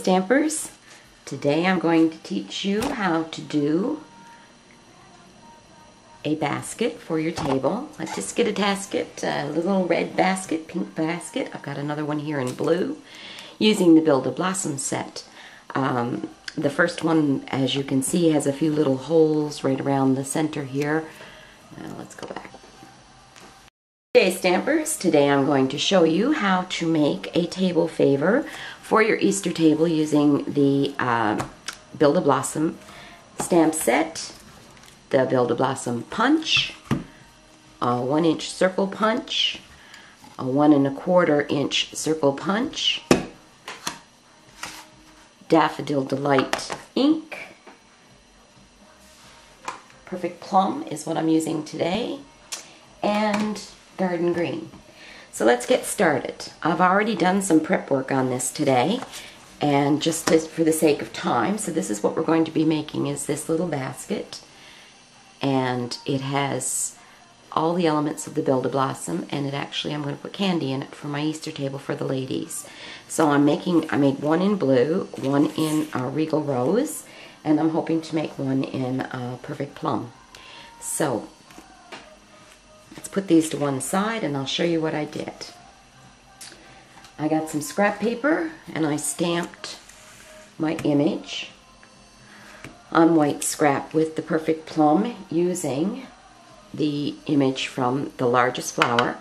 Stampers. Today I'm going to teach you how to do a basket for your table. A Tisket basket, a little red basket, pink basket. I've got another one here in blue using the Build a Blossom set. The first one, as you can see, has a few little holes right around the center here. Now let's go back. Okay, Stampers, today I'm going to show you how to make a table favor for your Easter table using the Build a Blossom stamp set, the Build a Blossom punch, a 1-inch circle punch, a 1 1/4 inch circle punch, Daffodil Delight ink, Perfect Plum is what I'm using today, and Garden Green. So let's get started. I've already done some prep work on this today, and just for the sake of time, so this is what we're going to be making, is this little basket, and it has all the elements of the Build a Blossom, and I'm going to put candy in it for my Easter table for the ladies. So I made one in blue, one in Regal Rose, and I'm hoping to make one in Perfect Plum. So let's put these to one side and I'll show you what I did. I got some scrap paper and I stamped my image on white scrap with the Perfect Plum using the image from the largest flower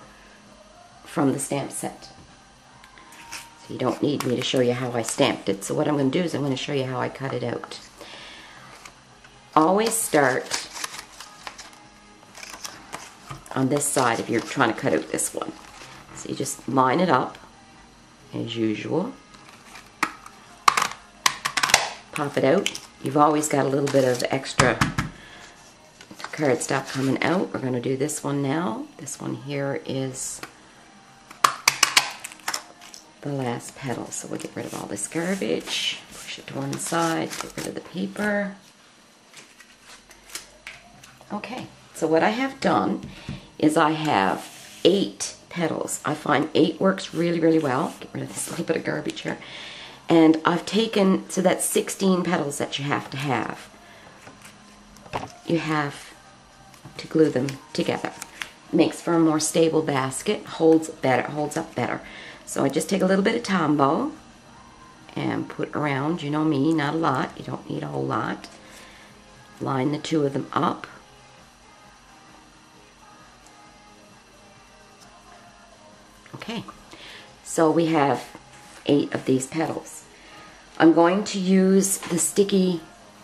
from the stamp set. So you don't need me to show you how I stamped it. So what I'm going to do is I'm going to show you how I cut it out. Always start on this side if you're trying to cut out this one. So you just line it up as usual. Pop it out. You've always got a little bit of extra cardstock coming out. We're going to do this one now. This one here is the last petal. So we'll get rid of all this garbage. Push it to one side. Get rid of the paper. Okay, so what I have done is I have 8 petals. I find 8 works really, really well. Get rid of this little bit of garbage here. And I've taken, so that's 16 petals that you have to have. You have to glue them together. Makes for a more stable basket, holds up better. So I just take a little bit of Tombow and put around, you know me, not a lot, you don't need a whole lot. Line the 2 of them up. Okay, so we have 8 of these petals. I'm going to use the sticky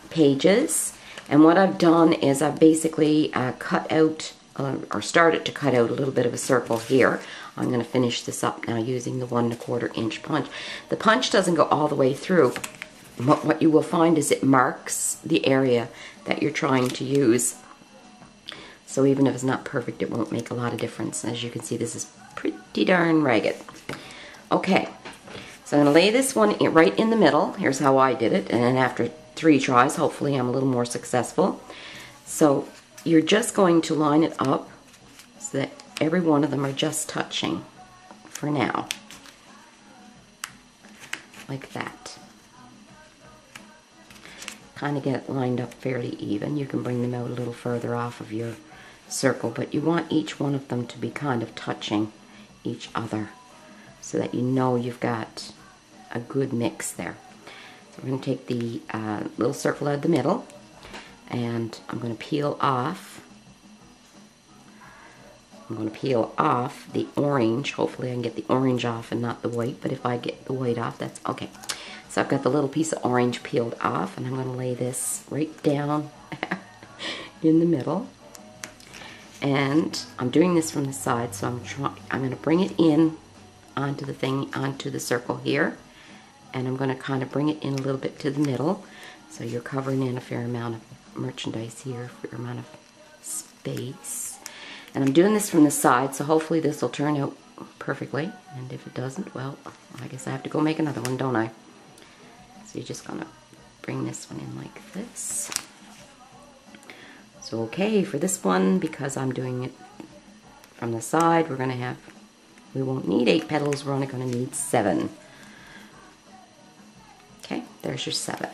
pages, and what I've done is I've basically cut out, or started to cut out a little bit of a circle here. I'm going to finish this up now using the 1 1/4 inch punch. The punch doesn't go all the way through. What you will find is it marks the area that you're trying to use. So even if it's not perfect, it won't make a lot of difference. As you can see, this is pretty darn ragged. Okay, so I'm going to lay this one right in the middle. Here's how I did it, and then after 3 tries, hopefully I'm a little more successful. So you're just going to line it up so that every one of them are just touching for now. Like that. Kind of get it lined up fairly even. You can bring them out a little further off of your circle, but you want each one of them to be kind of touching each other so that you know you've got a good mix there. So we're going to take the little circle out of the middle, and I'm going to peel off. I'm going to peel off the orange. Hopefully I can get the orange off and not the white, but if I get the white off, that's okay. So I've got the little piece of orange peeled off, and I'm going to lay this right down in the middle. And I'm doing this from the side, so I'm going to bring it in onto the thing, onto the circle here, and I'm going to kind of bring it in a little bit to the middle, so you're covering in a fair amount of merchandise here, a fair amount of space. And I'm doing this from the side, so hopefully this will turn out perfectly, and if it doesn't, well, I guess I have to go make another one, don't I? So you're just going to bring this one in like this. So okay, for this one, because I'm doing it from the side, we won't need 8 petals, we're only going to need 7. Okay, there's your 7.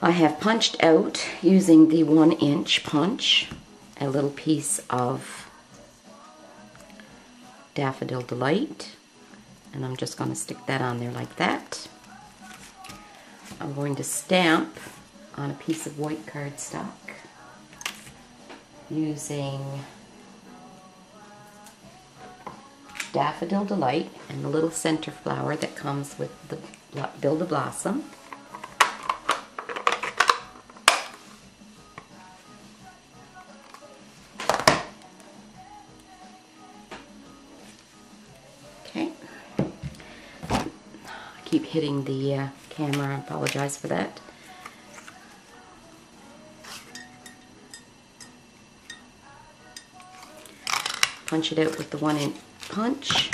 I have punched out, using the 1-inch punch, a little piece of Daffodil Delight, and I'm just going to stick that on there like that. I'm going to stamp on a piece of white cardstock using Daffodil Delight and the little center flower that comes with the Build-A-Blossom. Okay. I keep hitting the camera, I apologize for that. Punch it out with the 1-inch punch.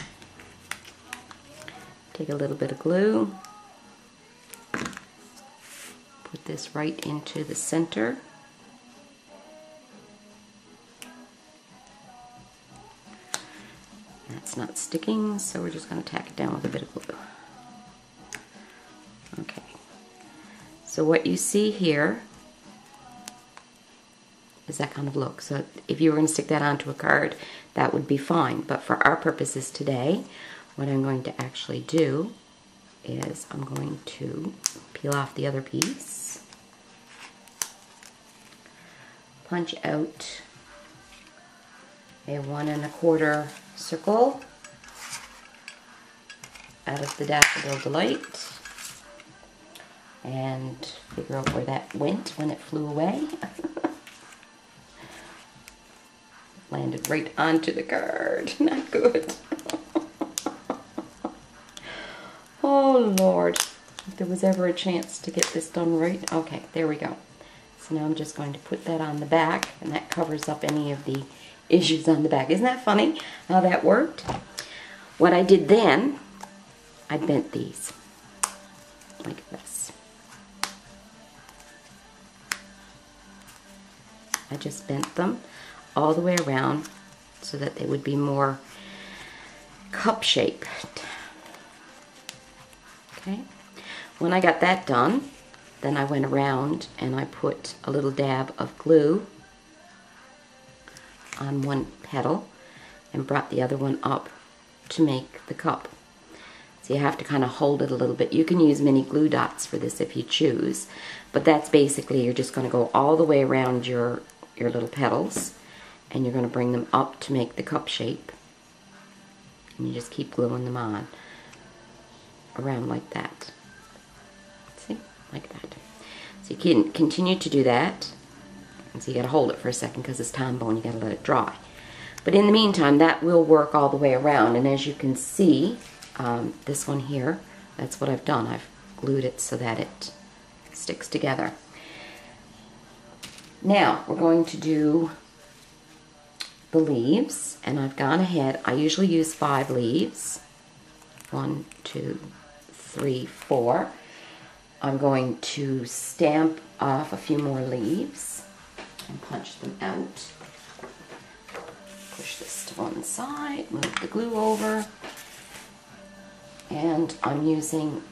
Take a little bit of glue. Put this right into the center. That's not sticking, so we're just going to tack it down with a bit of glue. Okay. So what you see here is that kind of look. So if you were going to stick that onto a card, that would be fine. But for our purposes today, what I'm going to actually do is I'm going to peel off the other piece, punch out a 1 1/4 circle out of the Daffodil Delight, and figure out where that went when it flew away. Landed right onto the card. Not good. Oh Lord, if there was ever a chance to get this done right. Okay, there we go. So now I'm just going to put that on the back, and that covers up any of the issues on the back. Isn't that funny how that worked? What I did then, I bent these like this. I just bent them all the way around so that they would be more cup-shaped. Okay. When I got that done, then I went around and I put a little dab of glue on one petal and brought the other one up to make the cup. So you have to kind of hold it a little bit. You can use mini glue dots for this if you choose, but that's basically, you're just going to go all the way around your little petals, and you're going to bring them up to make the cup shape, and you just keep gluing them on around like that. See? Like that. So you can continue to do that, and so you got to hold it for a second because it's time bone, you got to let it dry. But in the meantime, that will work all the way around, and as you can see, this one here, that's what I've done. I've glued it so that it sticks together. Now we're going to do the leaves, and I've gone ahead. I usually use 5 leaves. 1, 2, 3, 4. I'm going to stamp off a few more leaves and punch them out. Push this to one side, move the glue over, and I'm using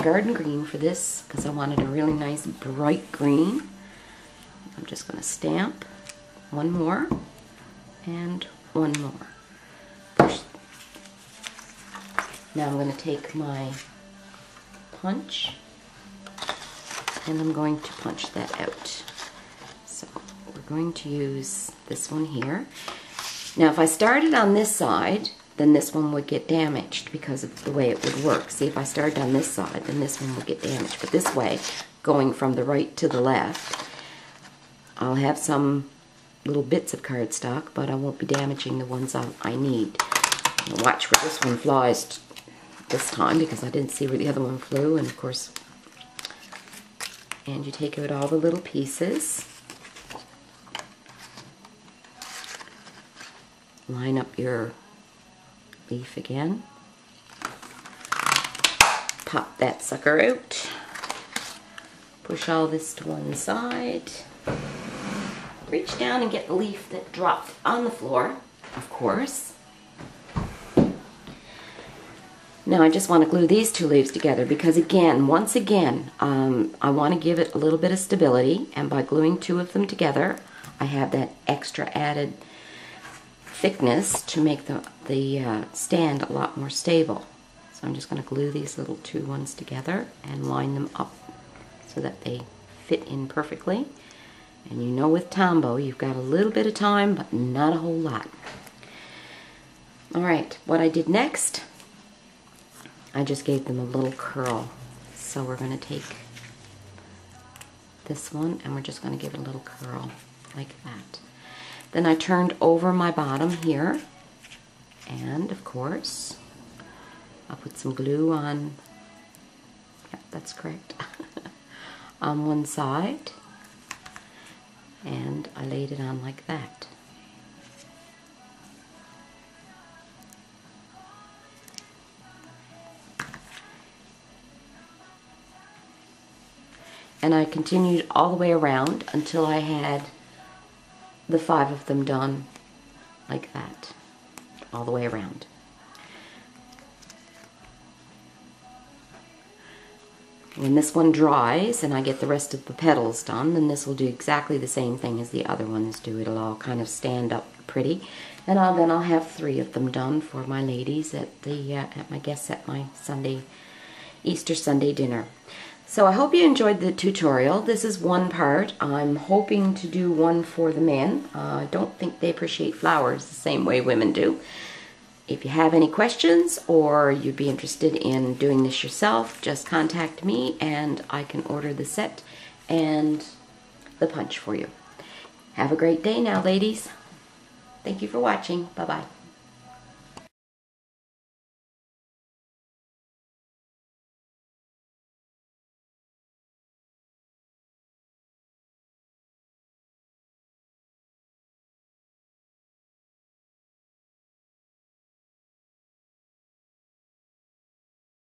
garden green for this because I wanted a really nice bright green. I'm just going to stamp one more and one more. Push. Now I'm going to take my punch and I'm going to punch that out. So we're going to use this one here. Now if I started on this side, then this one would get damaged because of the way it would work. See, if I started on this side, then this one would get damaged. But this way, going from the right to the left, I'll have some little bits of cardstock, but I won't be damaging the ones I need. Now watch where this one flies this time, because I didn't see where the other one flew, and of course, and you take out all the little pieces. Line up your leaf again. Pop that sucker out. Push all this to one side. Reach down and get the leaf that dropped on the floor, of course. Now I just want to glue these two leaves together because again, once again, I want to give it a little bit of stability, and by gluing two of them together, I have that extra added thickness to make the stand a lot more stable. So I'm just going to glue these little two ones together and line them up so that they fit in perfectly. And you know with Tombow, you've got a little bit of time, but not a whole lot. Alright, what I did next, I just gave them a little curl. So we're going to take this one and we're just going to give it a little curl like that. Then I turned over my bottom here, and of course I'll put some glue on, yep, that's correct, on one side, and I laid it on like that. And I continued all the way around until I had the 5 of them done like that, all the way around. When this one dries and I get the rest of the petals done, then this will do exactly the same thing as the other ones do. It'll all kind of stand up pretty. And then I'll have 3 of them done for my ladies at my guests at my Easter Sunday dinner. So I hope you enjoyed the tutorial. This is one part. I'm hoping to do one for the men. I don't think they appreciate flowers the same way women do. If you have any questions or you'd be interested in doing this yourself, just contact me and I can order the set and the punch for you. Have a great day now, ladies. Thank you for watching. Bye-bye.